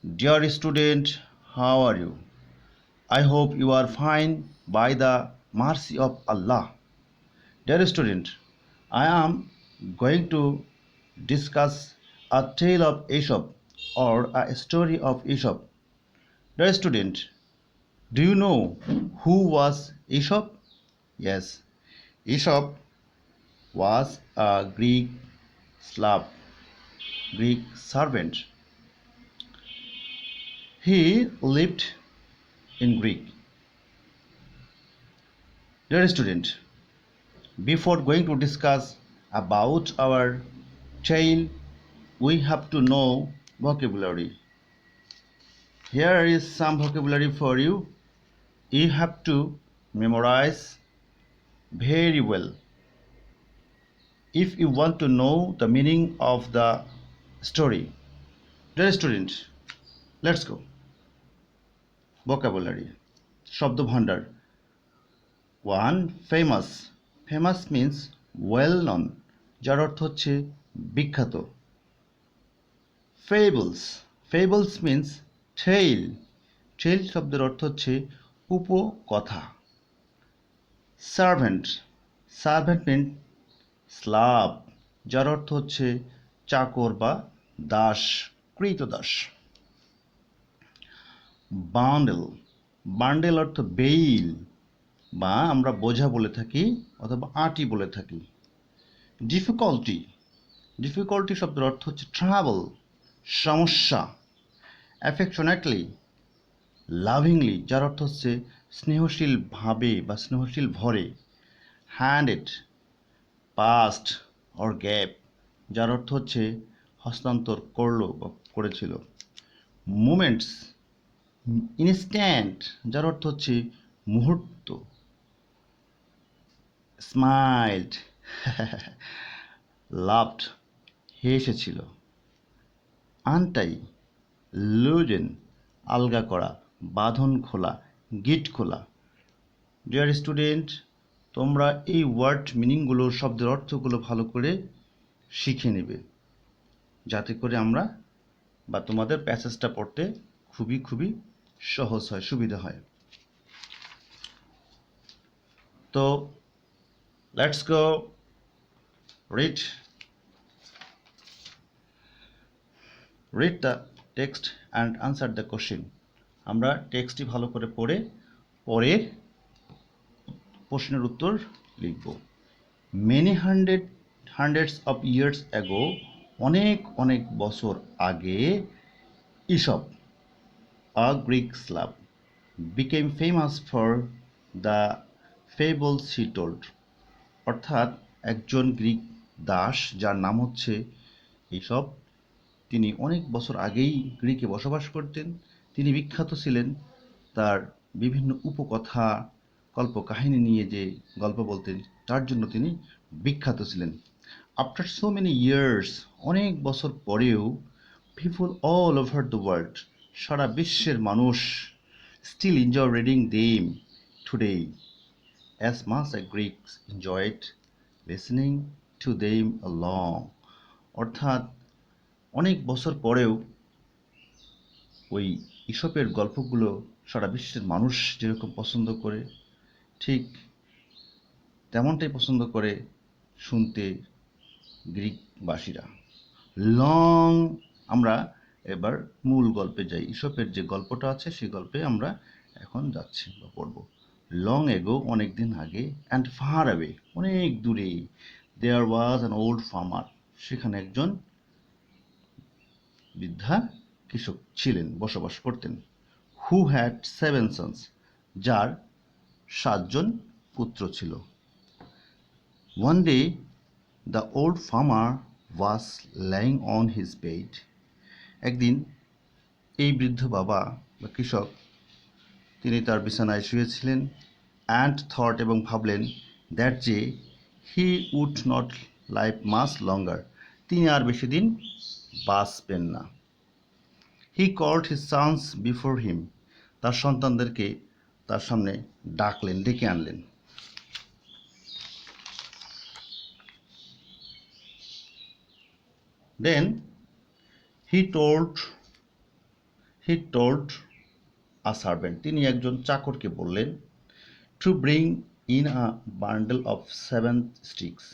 Dear student, how are you? I hope you are fine by the mercy of Allah. Dear student, I am going to discuss a tale of Aesop or a story of Aesop. Dear student, do you know who was Aesop? Yes, Aesop was a Greek slave, Greek servant. He lived in Greek. Dear student, before going to discuss about our tale, we have to know vocabulary. Here is some vocabulary for you. You have to memorize very well. If you want to know the meaning of the story. Dear student, let's go. Vocabulary. শব্দ ভান্ডার 1. Famous. Famous means well known, যার অর্থ হচ্ছে বিখ্যাত। Fables. Fables means tale. Tale শব্দের অর্থ হচ্ছে উপকথা। Servant. Servant means slave, যার অর্থ হচ্ছে চাকর বা দাস, কৃতদাস। Bundle. Bundle অর্থ বেইল বা আমরা বোঝা বলে থাকি অথবা আঁটি বলে থাকি। Difficulty. Difficulty শব্দের অর্থ হচ্ছে ট্রাবল, সমস্যা। Affectionately. Lovingly, যার অর্থ হচ্ছে স্নেহশীল ভাবে বা স্নেহশীল ভরে। Handed. Passed or gave, যার অর্থ হচ্ছে হস্তান্তর করলো বা করেছিল। Moments. Instant, যার অর্থ হচ্ছে মুহূর্ত। Smiled. Laughed, হেসেছিল। Untie. Loosen, আলগা করা, বাঁধন খোলা, গিট খোলা। ডিয়ার স্টুডেন্ট, তোমরা এই ওয়ার্ড মিনিংগুলো, শব্দের অর্থগুলো ভালো করে শিখে নেবে, যাতে করে আমরা বা তোমাদের প্যাসেজটা পড়তে খুবই খুবই সহজ হয়, সুবিধা হয়। তো let's go read the text and answer the question. আমরা টেক্সটটি ভালো করে পড়ে পরে প্রশ্নের উত্তর লিখব। Many hundreds of years ago, অনেক অনেক বছর আগে, Aesop, a Greek slave, became famous for the fables he told, অর্থাৎ একজন গ্রিক দাস যার নাম হচ্ছে ইসপ, তিনি অনেক বছর আগেই গ্রিকে বসবাস করতেন। তিনি বিখ্যাত ছিলেন তার বিভিন্ন উপকথা, কল্পকাহিনী নিয়ে যে গল্প বলতেন তার জন্য তিনি বিখ্যাত ছিলেন। আফটার সো মেনি ইয়ার্স, অনেক বছর পরেও, people all over the world, সারা বিশ্বের মানুষ, still enjoy reading them today as much as Greeks enjoyed listening to them along, অর্থাৎ অনেক বছর পরেও ওই ইসপের গল্পগুলো সারা বিশ্বের মানুষ যেরকম পছন্দ করে, ঠিক তেমনটাই পছন্দ করে শুনতে গ্রিকবাসীরা। লং, আমরা এবার মূল গল্পে যাই। ইসপের যে গল্পটা আছে সেই গল্পে আমরা এখন যাচ্ছি বা পড়ব। লং এগো, অনেক দিন আগে, অ্যান্ড ফার অ্যাওয়ে, অনেক দূরে, দেয়ার ওয়াজ অ্যান ওল্ড ফার্মার, সেখানে একজন বৃদ্ধা কৃষক ছিলেন, বসবাস করতেন। হু হ্যাড 7 সন্স, যার 7 পুত্র ছিল। One day the old farmer was lying on his bed, একদিন এই বৃদ্ধ বাবা বা কৃষক তিনি তার বিছানায় শুয়েছিলেন। অ্যান্ড থট, এবং ভাবলেন, দ্যাট যে he would not live much longer, তিনি আর বেশি দিন বাঁচবেন না। He called his sons before him, তার সন্তানদেরকে তার সামনে ডাকলেন, ডেকে আনলেন। Then he told he told a servant, তিনি একজন চাকরকে বললেন, to bring in a bundle of 7 sticks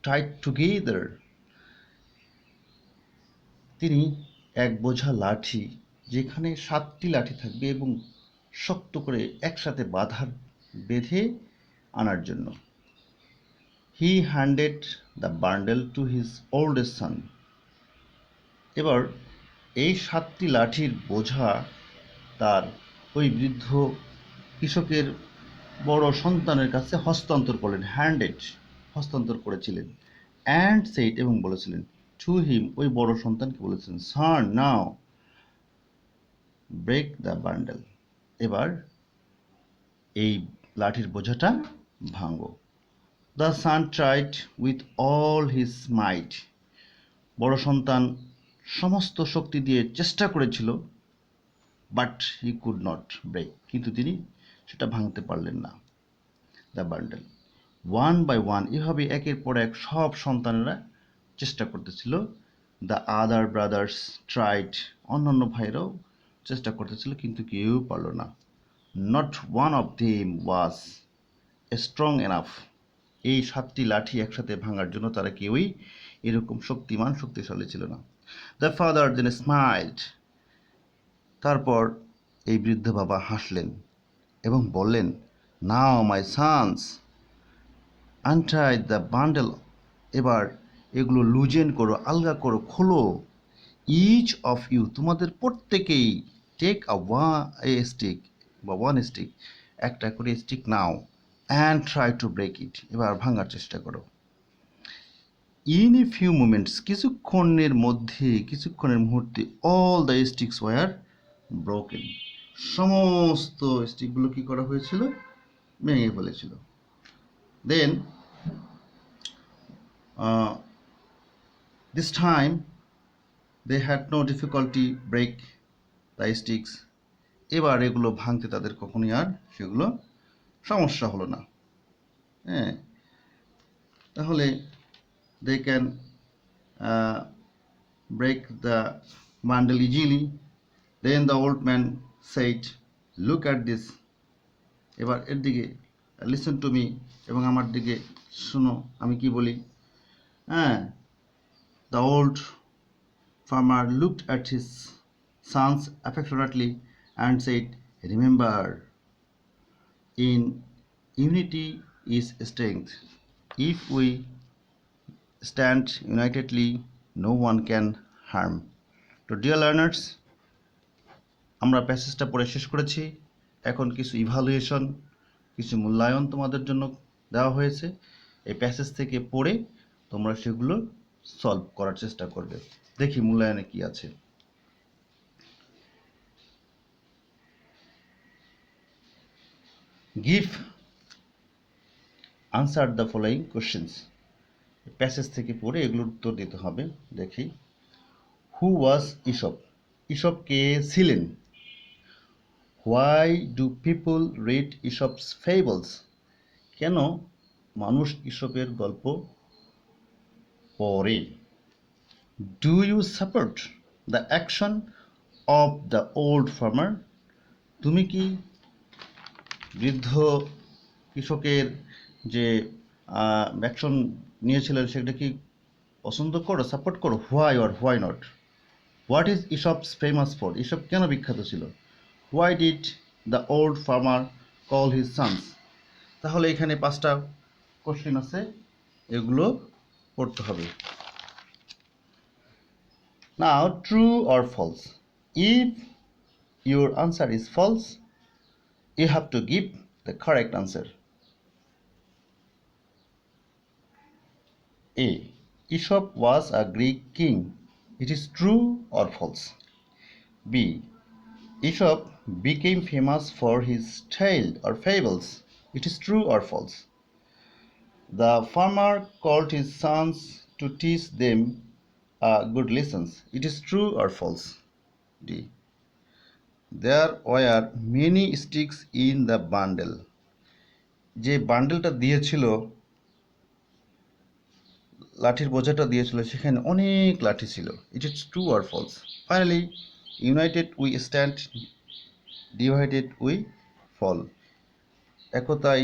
tied together, তিনি এক বোঝা লাঠি, যেখানে 7টি লাঠি থাকবে এবং শক্ত করে একসাথে বেঁধে আনার জন্য। He handed the bundle to his oldest son, এবার এই 7টি লাঠির বোঝা তার ওই বৃদ্ধ কৃষকের বড় সন্তানের কাছে হস্তান্তর করলেন। হ্যান্ডেড, হস্তান্তর করেছিলেন। অ্যান্ড সেইড, এবং বলেছিলেন, টু হিম, ওই বড় সন্তানকে বলেছিলেন, son now break the bundle, এবার এই লাঠির বোঝাটা ভাঙো। The son tried with all his might, বড় সন্তান সমস্ত শক্তি দিয়ে চেষ্টা করেছিল, but he could not break, কিন্তু তিনি সেটা ভাঙতে পারলেন না। The bundle one by one, এভাবে একের পর এক সব সন্তানেরা চেষ্টা করতেছিল। দ্য আদার ব্রাদার্স ট্রাইড, অন্যান্য ভাইরাও চেষ্টা করতেছিল, কিন্তু কেউ পারল না। Not one of them was strong enough, এই 7টি লাঠি একসাথে ভাঙার জন্য তারা কেউই এরকম শক্তিশালী ছিল না। দ্য ফাদার দেন স্মাইলড, তারপর এই বৃদ্ধ বাবা হাসলেন এবং বললেন, নাও মাই সানস আনটাই দ্য বান্ডেল, এবার এগুলো লুজেন করো, আলগা করো, খোলো। ইচ অফ ইউ, তোমাদের প্রত্যেকেই, টেক এ স্টিক বা ওয়ান স্টিক, একটা করে স্টিক নাও, and try to break it, এবার ভাঙার চেষ্টা করো। ইন এ ফিউ মোমেন্টস, কিছুক্ষণের মুহূর্তে, all the sticks were broken, সমস্ত স্টিকগুলো কি করা হয়েছিল, ভেঙে ফেলেছিল। দেন this time they had no difficulty break the sticks, এবার এগুলো ভাঙতে তাদের কখনোই আর সেগুলো সমস্যা হলো না। হ্যাঁ, তাহলে they can break the bundle easily. Then the old man said, look at this, এবার এর দিকে listen to me, এবং আমার দিকে শুনো আমি কি বলি। হ্যাঁ, the old farmer looked at his sons affectionately and said, remember, in unity is strength. If we stand unitedly, no one can harm. তো ডিয়ার লার্নার্স, আমরা প্যাসেজটা পড়ে শেষ করেছি। এখন কিছু ইভালুয়েশন, কিছু মূল্যায়ন তোমাদের জন্য দেওয়া হয়েছে। এই প্যাসেজ থেকে পড়ে তোমরা সেগুলো সলভ করার চেষ্টা করবে। দেখি মূল্যায়নে কি আছে। Give answer the following questions, passage থেকে পড়ে এগুলোর উত্তর দিতে হবে। দেখি, হু ওয়াজ ইসপ, ইসপ কে ছিলেন? Why do people read Aesop's fables, কেন মানুষ ইসপের গল্প পড়ে? Do you support the action of the old farmer, তুমি কি বৃদ্ধ কৃষকের যে অ্যাকশন নিয়েছিলেন সেটা কি পছন্দ করো, সাপোর্ট করো? Why or why not? What is Aesop's famous for, ইসপ কেন বিখ্যাত ছিল? Why did the old farmer call his sons, তাহলে এখানে 5টা কোশ্চেন আছে, এগুলো পড়তে হবে। Now true or false, if your answer is false, you have to give the correct answer. A. Aesop was a Greek king. It is true or false? B. Aesop became famous for his tale or fables. It is true or false? The farmer called his sons to teach them good lessons. It is true or false? D. There were many sticks in the bundle. যে বান্ডেলটা দিয়েছিল, লাঠির বোঝাটা দিয়েছিল, সেখানে অনেক লাঠি ছিল। It is true or false? Finally united we stand, divided we fall. একতাই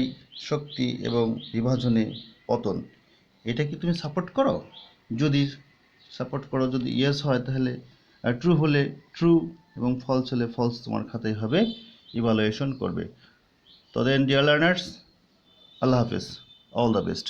শক্তি এবং বিভাজনে পতন। এটা কি তুমি সাপোর্ট করো? যদি সাপোর্ট করো, যদি ইয়েস হয় তাহলে ট্রু হলে ট্রু এবং ফলস হলে ফলস তোমার খাতায় হবে, ইভালুয়েশন করবে। তো দেন ডিয়ার লার্নার্স, আল্লাহ হাফিজ, অল দ্য বেস্ট।